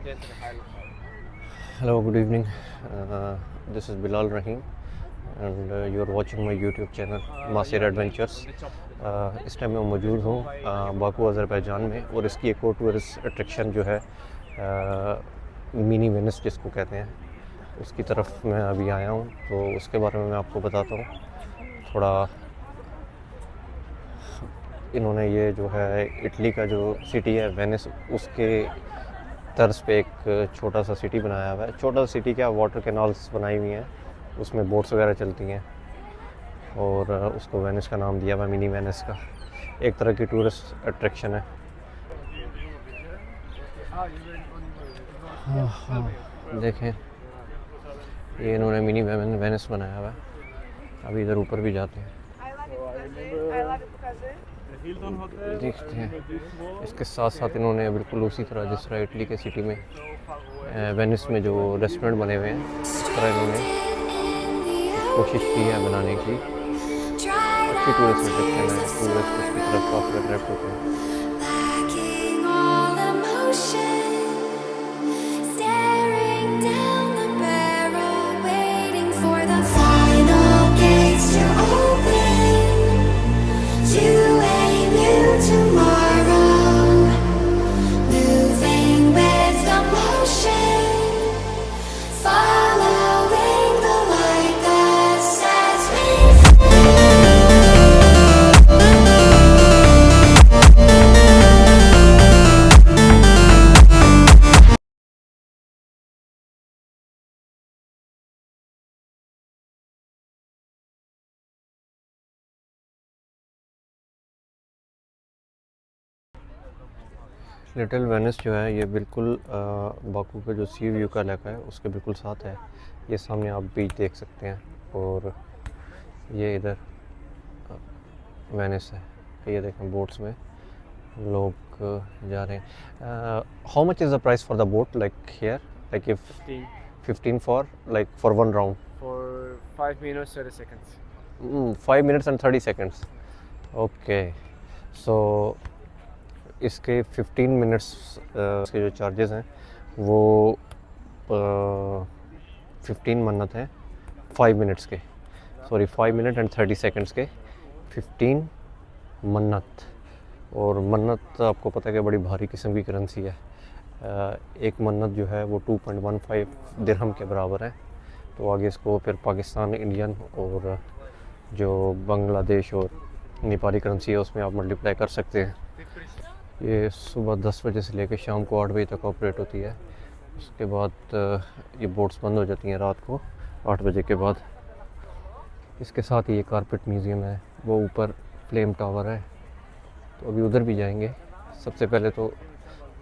Hello, good evening. This is Bilal Rahim and you are watching my YouTube channel Maasir adventures. इस time मैं मौजूद हूँ Baku Azerbaijan में, और इसकी एक और टूरिस्ट अट्रैक्शन जो है मिनी वेनिस जिसको कहते हैं, उसकी तरफ मैं अभी आया हूँ। तो उसके बारे में मैं आपको बताता हूँ थोड़ा। इन्होंने ये जो है इटली का जो सिटी है वेनिस, उसके तर्ज पे एक छोटा सा सिटी बनाया हुआ है। छोटा सा सिटी क्या, वाटर कैनाल्स बनाई हुई हैं, उसमें बोट्स वगैरह चलती हैं, और उसको वेनिस का नाम दिया हुआ है, मिनी वेनिस का। एक तरह की टूरिस्ट अट्रैक्शन है। हाँ, देखें ये इन्होंने मिनी वेनिस बनाया हुआ है। अभी इधर ऊपर भी जाते हैं, देखते हैं। इसके साथ साथ इन्होंने बिल्कुल उसी तरह जिस तरह इटली के सिटी में वेनिस में जो रेस्टोरेंट बने हुए हैं, इस तरह इन्होंने कोशिश की है बनाने की। अच्छी टूरिस्ट अट्रैक्शन है, टूरिस्ट इसकी तरफ काफ़ी अट्रैक्ट होते हैं। लिटिल वेनिस जो है ये बिल्कुल बाकू का जो सी व्यू का इलाका है उसके बिल्कुल साथ है। ये सामने आप बीच देख सकते हैं, और ये इधर वेनिस है। ये देखें बोट्स में लोग जा रहे हैं। How much is the price for the boat like here, like if 15 for like for one round For 5 minutes 30 seconds. 5 minutes and 30 seconds। Okay, सो इसके 15 मिनट्स इसके जो चार्जेस हैं वो 15 मन्नत हैं 5 मिनट्स के, सॉरी 5 मिनट एंड 30 सेकंड्स के 15 मन्नत। और मन्नत आपको पता है कि बड़ी भारी किस्म की करेंसी है। एक मन्नत जो है वो 2.15 दिरहम के बराबर है। तो आगे इसको फिर पाकिस्तान, इंडियन और जो बांग्लादेश और नेपाली करेंसी है उसमें आप मल्टीप्लाई कर सकते हैं। ये सुबह 10 बजे से लेकर शाम को 8 बजे तक ऑपरेट होती है। उसके बाद ये बोट्स बंद हो जाती हैं रात को 8 बजे के बाद। इसके साथ ही ये कारपेट म्यूज़ियम है, वो ऊपर फ्लेम टावर है, तो अभी उधर भी जाएंगे। सबसे पहले तो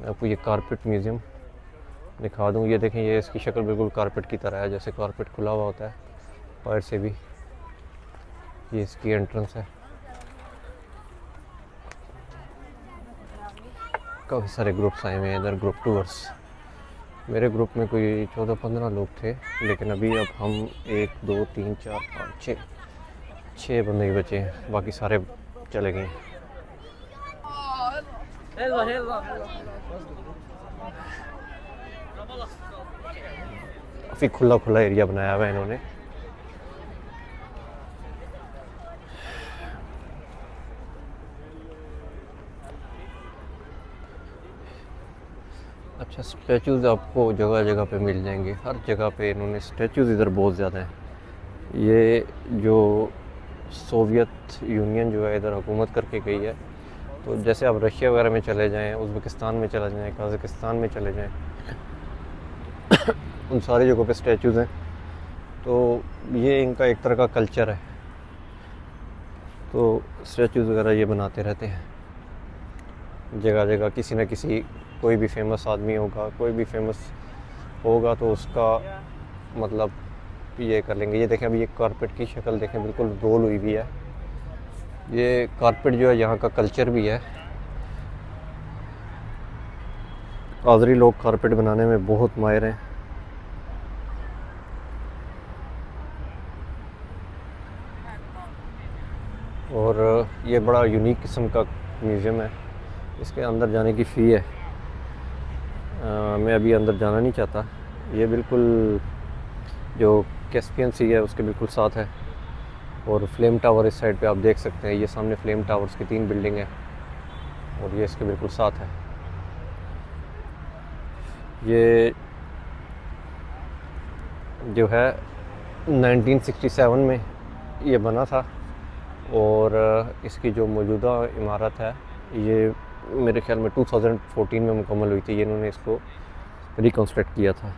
मैं आपको ये कारपेट म्यूज़ियम दिखा दूँ। ये देखें, ये इसकी शक्ल बिल्कुल कारपेट की तरह है, जैसे कारपेट खुला हुआ होता है पैर से भी। ये इसकी एंट्रेंस है। काफ़ी सारे ग्रुप्स आए हुए हैं इधर, ग्रुप टूर्स। मेरे ग्रुप में कोई 14-15 लोग थे, लेकिन अभी अब हम 1 2 3 4 5 6 बंदे ही बचे हैं, बाकी सारे चले गए। काफ़ी खुला खुला एरिया बनाया हुआ है इन्होंने। अच्छा, स्टैचूज़ आपको जगह जगह पे मिल जाएंगे, हर जगह पे इन्होंने स्टैचूज़ इधर बहुत ज़्यादा हैं। ये जो सोवियत यूनियन जो है इधर हुकूमत करके गई है, तो जैसे आप रशिया वगैरह में चले जाएं, उज़्बेकिस्तान में चले जाएं, कज़ाकिस्तान में चले जाएं, उन सारी जगहों पे स्टैचूज़ हैं। तो ये इनका एक तरह का कल्चर है, तो स्टैचूज़ वगैरह ये बनाते रहते हैं जगह जगह। किसी न किसी, कोई भी फेमस आदमी होगा, कोई भी फेमस होगा तो उसका मतलब ये कर लेंगे। ये देखें, अभी ये कारपेट की शक्ल देखें, बिल्कुल रोल हुई भी है। ये कारपेट जो है यहाँ का कल्चर भी है। आज़री लोग कारपेट बनाने में बहुत माहिर हैं। और ये बड़ा यूनिक किस्म का म्यूज़ियम है। इसके अंदर जाने की फ़ी है मैं अभी अंदर जाना नहीं चाहता। ये बिल्कुल जो कैस्पियन सी है उसके बिल्कुल साथ है। और फ्लेम टावर इस साइड पे आप देख सकते हैं, ये सामने फ्लेम टावर्स की 3 बिल्डिंग है और ये इसके बिल्कुल साथ है। ये जो है 1967 में ये बना था और इसकी जो मौजूदा इमारत है ये मेरे ख्याल में 2014 में मुकम्मल हुई थी। ये इन्होंने इसको रिकंस्ट्रक्ट किया था।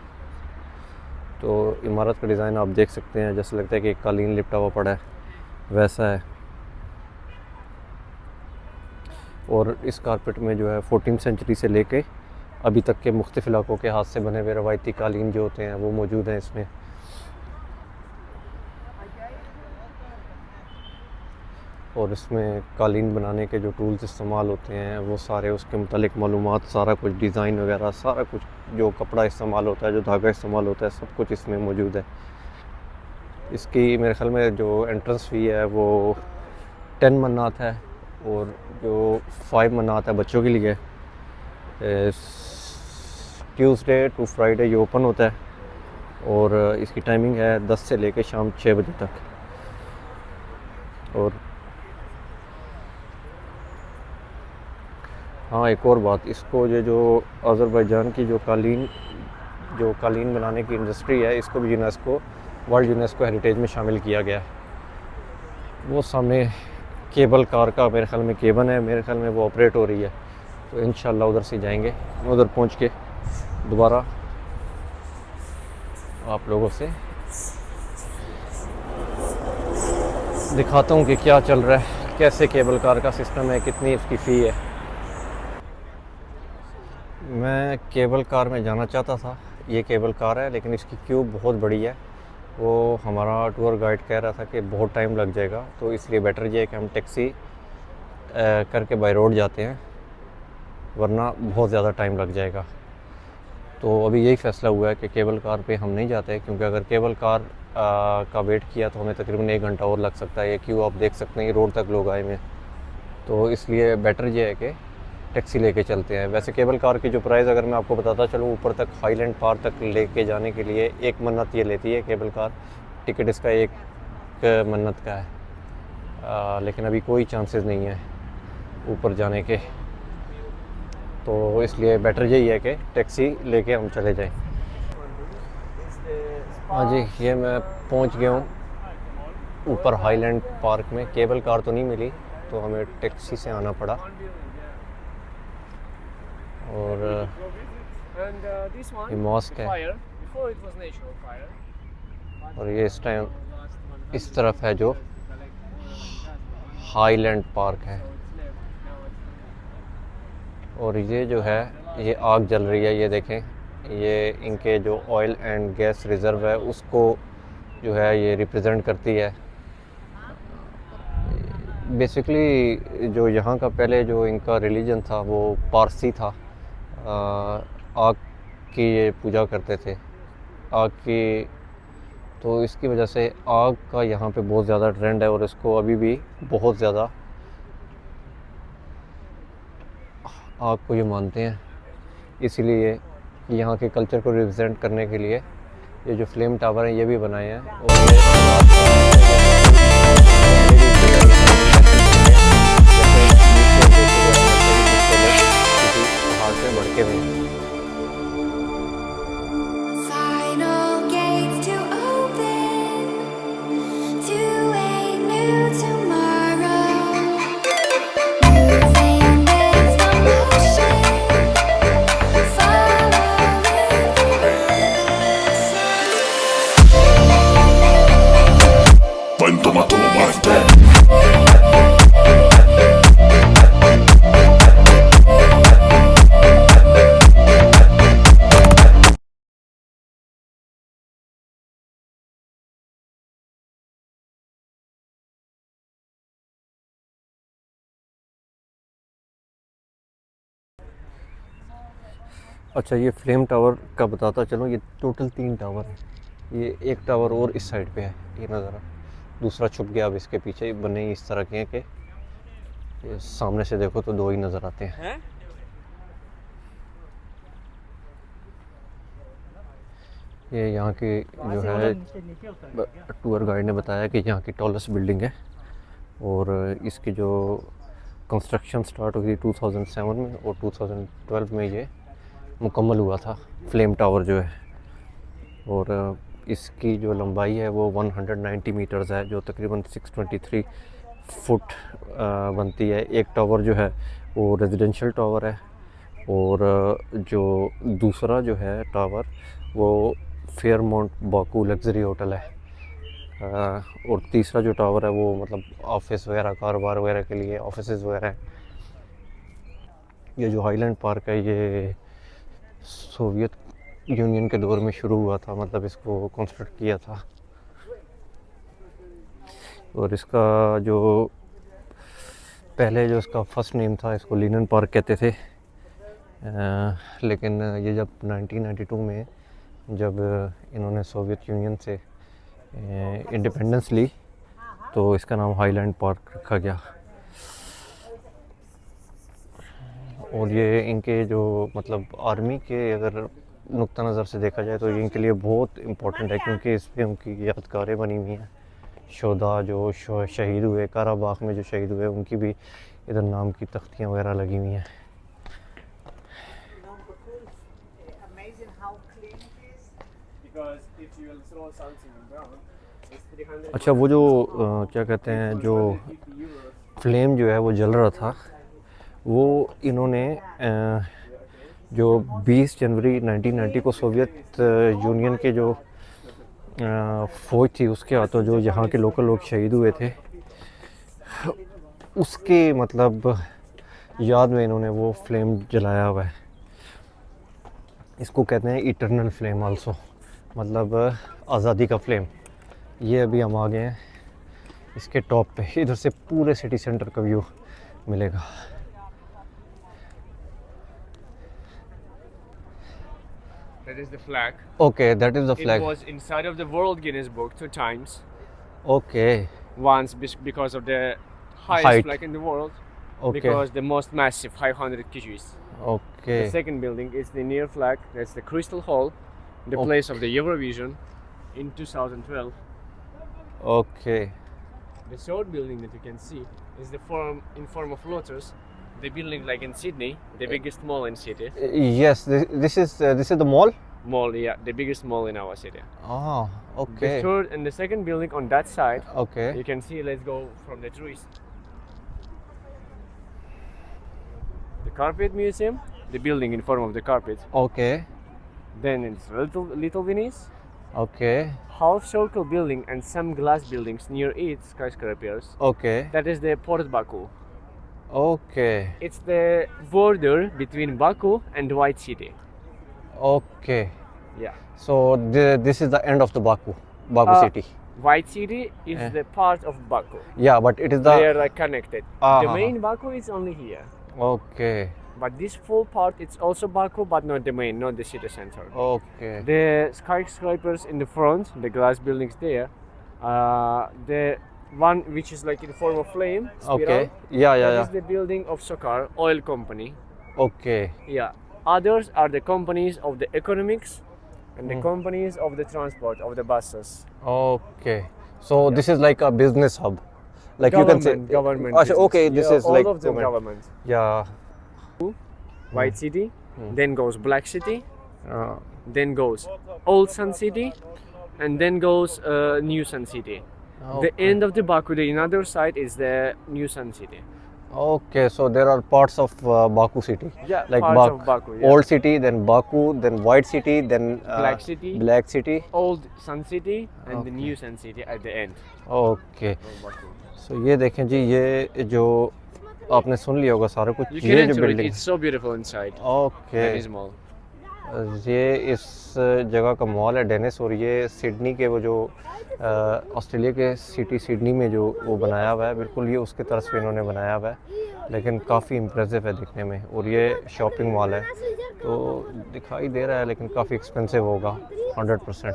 तो इमारत का डिज़ाइन आप देख सकते हैं, जैसे लगता है कि एक कालीन लिपटा हुआ पड़ा है, वैसा है। और इस कारपेट में जो है 14वीं सेंचुरी से लेके अभी तक के मुख्तलिफ इलाकों के हाथ से बने हुए रवायती कालीन जो होते हैं वो मौजूद हैं इसमें। और इसमें कालीन बनाने के जो टूल्स इस्तेमाल होते हैं वो सारे उसके मुतालिक मालूमात, सारा कुछ डिज़ाइन वगैरह, सारा कुछ जो कपड़ा इस्तेमाल होता है, जो धागा इस्तेमाल होता है, सब कुछ इसमें मौजूद है। इसकी मेरे ख्याल में जो एंट्रेंस फ़ी है वो 10 मन्नात है और जो 5 मन्नात है बच्चों के लिए। ट्यूसडे टू फ्राइडे ये ओपन होता है और इसकी टाइमिंग है 10 से लेकर शाम 6 बजे तक। और हाँ, एक और बात, इसको ये जो अज़रबैजान की जो कालीन बनाने की इंडस्ट्री है, इसको भी वर्ल्ड यूनेस्को हेरिटेज में शामिल किया गया है। वो सामने केबल कार का मेरे ख्याल में केबल है, मेरे ख्याल में वो ऑपरेट हो रही है। तो इंशाल्लाह उधर से जाएंगे, उधर पहुंच के दोबारा आप लोगों से दिखाता हूँ कि क्या चल रहा है, कैसे केबल कार का सिस्टम है, कितनी इसकी फ़ी है। मैं केबल कार में जाना चाहता था, ये केबल कार है लेकिन इसकी क्यू बहुत बड़ी है। वो हमारा टूर गाइड कह रहा था कि बहुत टाइम लग जाएगा, तो इसलिए बेटर ये है कि हम टैक्सी करके बाय रोड जाते हैं, वरना बहुत ज़्यादा टाइम लग जाएगा। तो अभी यही फ़ैसला हुआ है कि केबल कार पे हम नहीं जाते, क्योंकि अगर केबल कार का वेट किया तो हमें तकरीबन 1 घंटा और लग सकता है। ये क्यू आप देख सकते हैं, रोड तक लोग आए हुए हैं। तो इसलिए बेटर ये है कि टैक्सी लेके चलते हैं। वैसे केबल कार की जो प्राइस अगर मैं आपको बताता चलूँ, ऊपर तक हाईलैंड पार्क तक लेके जाने के लिए 1 मन्नत ये लेती है केबल कार। टिकट इसका 1 मन्नत का है, लेकिन अभी कोई चांसेस नहीं है ऊपर जाने के। तो इसलिए बेटर यही है कि टैक्सी लेके हम चले जाएं। हाँ जी, ये मैं पहुंच गया हूँ ऊपर हाईलैंड पार्क में। केबल कार तो नहीं मिली तो हमें टैक्सी से आना पड़ा। और ये मॉस्क है और ये इस टाइम इस तरफ है जो हाईलैंड पार्क है। और ये जो है ये आग जल रही है, ये देखें, ये इनके जो ऑयल एंड गैस रिज़र्व है उसको जो है ये रिप्रेजेंट करती है। बेसिकली जो यहाँ का पहले जो इनका रिलीजन था वो पारसी था। आग की ये पूजा करते थे, आग की। तो इसकी वजह से आग का यहाँ पे बहुत ज़्यादा ट्रेंड है और इसको अभी भी बहुत ज़्यादा आग को ये मानते हैं। इसीलिए यहाँ के कल्चर को रिप्रेजेंट करने के लिए ये जो फ्लेम टावर हैं ये भी बनाए हैं। और ये भड़के हुए हैं। अच्छा, ये फ्लेम टावर का बताता चलो, ये टोटल 3 टावर है। ये एक टावर और इस साइड पे है, ये नज़ारा। दूसरा छुप गया, अब इसके पीछे बने इस तरह के हैं कि ये सामने से देखो तो 2 ही नज़र आते हैं। ये यहाँ की जो है टूर गाइड ने बताया कि यहाँ की टॉलेस्ट बिल्डिंग है और इसकी जो कंस्ट्रक्शन स्टार्ट हुई 2007 में और 2012 में ये मुकम्मल हुआ था, फ्लेम टावर जो है। और इसकी जो लंबाई है वो 190 मीटर्स है, जो तकरीबन 623 फुट बनती है। एक टावर जो है वो रेजिडेंशियल टावर है और जो दूसरा जो है टावर वो फेयरमाउंट बाकू लग्जरी होटल है। और तीसरा जो टावर है वो मतलब ऑफिस वगैरह, कारोबार वगैरह के लिए ऑफिसेज वगैरह है। ये जो हाईलैंड पार्क है ये सोवियत यूनियन के दौर में शुरू हुआ था, मतलब इसको कंस्ट्रक्ट किया था। और इसका जो पहले जो इसका फर्स्ट नेम था इसको लेनिन पार्क कहते थे, लेकिन ये जब 1992 में जब इन्होंने सोवियत यूनियन से इंडिपेंडेंस ली तो इसका नाम हाईलैंड पार्क रखा गया। और ये इनके जो मतलब आर्मी के अगर नुक्ता नज़र से देखा जाए तो ये इनके लिए बहुत इम्पोर्टेंट है, क्योंकि इस पर उनकी यादगारें बनी हुई हैं। शोधा जो शहीद हुए काराबाग में, जो शहीद हुए, उनकी भी इधर नाम की तख्तियाँ वगैरह लगी हुई हैं। अच्छा, वो जो क्या कहते हैं, जो फ्लेम जो है वो जल रहा था, वो इन्होंने जो 20 जनवरी 1990 को सोवियत यूनियन के जो फ़ौज थी उसके हाथों जो यहाँ के लोकल लोग शहीद हुए थे, उसके मतलब याद में इन्होंने वो फ्लेम जलाया हुआ है। इसको कहते हैं इटर्नल फ्लेम आल्सो, मतलब आज़ादी का फ्लेम। ये अभी हम आ गए हैं इसके टॉप पे, इधर से पूरे सिटी सेंटर का व्यू मिलेगा। That is the flag. Okay, that is the flag. It was inside of the World Guinness Book 2 times. Okay. Once because of the highest Height. flag in the world. Okay. Because the most massive, 500 kgs. Okay. The second building is the near flag. That's the Crystal Hall, the place of the Eurovision in 2012. Okay. The third building that you can see is the in form of lotus. The building like in Sydney, the biggest mall in city. Yes, this is the mall. Mall, yeah, the biggest mall in our city. Oh, okay. The third and the second building on that side. Okay. You can see. Let's go from the trees. The Carpet Museum, the building in form of the carpet. Okay. Then it's Little Venice. Okay. Half circle building and some glass buildings near it, skyscrapers. Okay. That is the Port Baku. Okay. It's the border between Baku and White City. Okay. Yeah. So this is the end of the Baku city. White City is the part of Baku. Yeah, but it is They are like connected. Uh-huh. The main Baku is only here. Okay. But this full part, it's also Baku, but not the main, not the city center. Okay. The skyscrapers in the front, the glass buildings there, the one which is like in form of flame, spiral, Okay. Yeah. that is the building of Sokar Oil Company. Okay. Yeah. Others are the companies of the economics and the companies of the transport, of the buses. Okay. So this is like a business hub. Like you can say government. Achha, okay, business. this Yeah, is all like of them government. Yeah. White City, then goes Black City, Uh, then goes Old Sun City, and then goes New Sun City. The end of the Baku, the another side is the New Sun City. Okay, so there are parts of Baku city. Yeah, Like parts of Baku. Yeah. Old city, then Baku, then White city, then Black City. Black city. Old Sun City and the Okay. New Sun City at the end Okay. of Baku. So ये देखें जी, ये जो आपने सुन लिया होगा सारा कुछ, You can ये जो enter it. Building, It's so beautiful inside. Okay, Dennis Mall. ये इस जगह का मॉल है डेनिस, और ये सिडनी के वो जो ऑस्ट्रेलिया के सिटी सिडनी में जो वो बनाया हुआ है, बिल्कुल ये उसके तरफ से इन्होंने बनाया हुआ है, लेकिन काफ़ी इम्प्रेसिव है दिखने में। और ये शॉपिंग मॉल है, तो दिखाई दे रहा है लेकिन काफ़ी एक्सपेंसिव होगा 100%।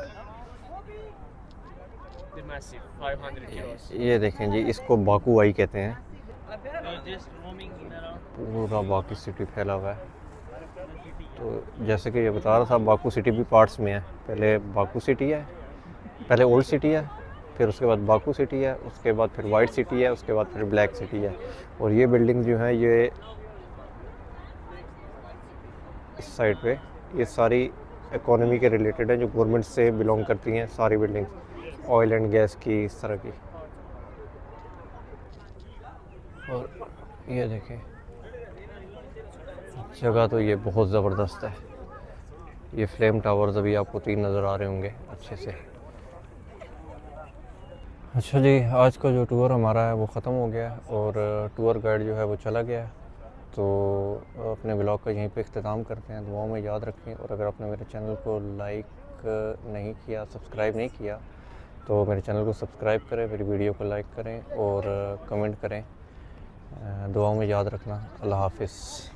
The massive 500 euros. ये देखें जी, इसको बाकू आई कहते हैं। Just roaming in around पूरा बाकी सिटी फैला हुआ है। the city. तो जैसे कि ये बता रहा था, बाकू सिटी भी पार्ट्स में है। पहले बाकू सिटी है, पहले ओल्ड सिटी है, फिर उसके बाद बाकू सिटी है, उसके बाद फिर वाइट सिटी है, उसके बाद फिर ब्लैक सिटी है। और ये बिल्डिंग जो है ये इस साइड पे, ये सारी इकोनॉमी के रिलेटेड है, जो गवर्नमेंट से बिलोंग करती हैं सारी बिल्डिंग्स, ऑयल एंड गैस की, इस तरह की। और ये देखें, जगह तो ये बहुत ज़बरदस्त है। ये फ्लेम टावर्स अभी आपको 3 नज़र आ रहे होंगे अच्छे से। अच्छा जी, आज का जो टूर हमारा है वो ख़त्म हो गया है और टूर गाइड जो है वो चला गया है। तो अपने ब्लॉग का यहीं पे इख्तिताम करते हैं। दुआओं में याद रखें, और अगर आपने मेरे चैनल को लाइक नहीं किया, सब्सक्राइब नहीं किया, तो मेरे चैनल को सब्सक्राइब करें, मेरी वीडियो को लाइक करें और कमेंट करें। दुआओं में याद रखना। अल्लाह हाफ़िज़।